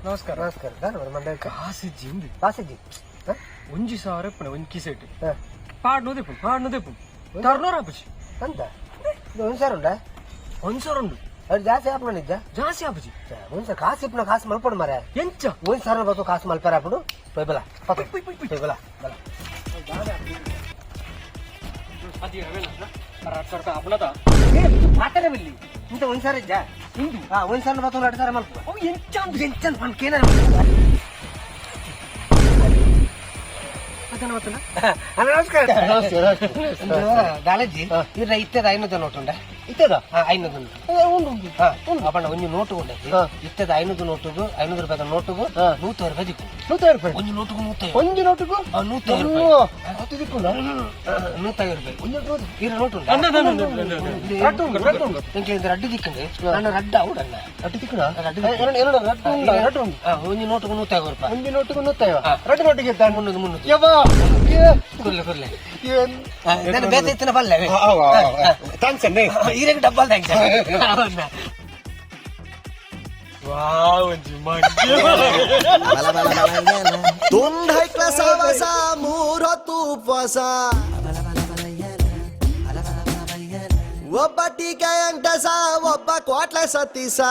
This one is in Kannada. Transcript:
ನಮಸ್ಕಾರ ನಮಸ್ಕಾರ ದಾನವರ ಮಂಡ್ಯ ಕಾಸಜ್ಜಿ ಉಂದು ಕಾಸಜ್ಜಿ ಒಂಜಿ ಸಾವಿರ ಎಪ್ಪನ ಒಂಜಿ ಕಿಸೆಟ್ ಪಾಡ್ನೋದೆಪ್ಪು ಟರ್ನೋರ್ ಆಪುಜಿ ಅಂತ ಇದು ಒಂದ್ಸಾರ ಉಂಡ 1,000 ಉಂಡು ಅದು ಜಾಸ್ತಿ ಆಪಣ ನಿಜ ಜಾಸ್ತಿ ಆಪುಜಿ ಒಂದ್ಸಾರ ಕಾಸು ಇಪ್ಪನ ಕಾಸು ಮಲ್ಪಡು ಮರ ಎಂಚ ಒಂದ್ಸಾರ ಬತ್ತು ಕಾಸು ಮಲ್ಪರ ಆಪಡು ಪೈ ಬಲ ಪೈ ಬಲ ಬಲ అది 2,000 ಅಪ್ಪನದ ಮಾತಾಡ ಬಿಲ್ಲಿ ಇಂತ ಒಂದ್ಸಾರ ಇಜ್ಜ ಇಂದು ಒಂದ್ಸಾರ ಬತ್ತು 2,000 ಮಲ್ಪ ಅವು ಎಂಚ ಎಂಚನ್ ಪನ್ ಕೇನ ನಮಸ್ಕಾರ ದಾಲಜ್ಜಿ ಇರ ಇತ್ತದ 500 ನೋಟ್ ಉಂಡ ಇತ್ತದ 500 ಉಂಟು ಅಪ್ಪಣ್ಣ ಒಂದು ನೋಟು ಉಂಡೈತಿ ಇತ್ತದ 500 ನೋಟುಗು 500 ರೂಪಾಯಿ ನೋಟುಗು 100 ರೂಪಾಯಿ ದಿಕ್ಕು 100 ರೂಪಾಯಿ ಒಂದು ನೋಟುಗು 100 ಒಂದು ನೋಟುಗು 100 ರೂಪಾಯಿ ಹತ್ತು ದಿಕ್ಕು 150 ರೂಪಾಯಿ ಒಂದು ನೋಟು ಇರ ನೋಟು ಉಂಟು ರಡ್ಡು ದಿಕ್ಕಂಡೆ ನನ್ನ ರಡ್ಡ ಅವಡಲ್ಲ ರಡ್ಡು ದಿಕ್ಕಣ ರಡ್ಡು ಒಂದು ನೋಟುಗು 150 ರೂಪಾಯಿ ಒಂದು ನೋಟುಗು 150 ರಡ್ಡು ನೋಟಿಗೆ 300 ಯವ್ವ ಕೊರ್ಲೆ ನಾನು ಬೇತೆ ಇತ್ತಿನ ಬಲ್ಲೆ ಥ್ಯಾಂಕ್ಸ್ ಅನ್ನೆ ಈರೆಗೆ ಡಬ್ಬಲ್ ಥ್ಯಾಂಕ್ಸ್ ವಾವ್ ಒಂಜಿ ಮಂಜು ತುಂಡ್ ಹೈಕ್ಲ ಸಾವಸ ಮೂರೊತ್ತು ಉಪವಾಸ ಒಬ್ಬ ಟೀಕೆ ಅಂಟಸ ಒಬ್ಬ ಕ್ವಾಟ್ಲ ಸತ್ತೀಸ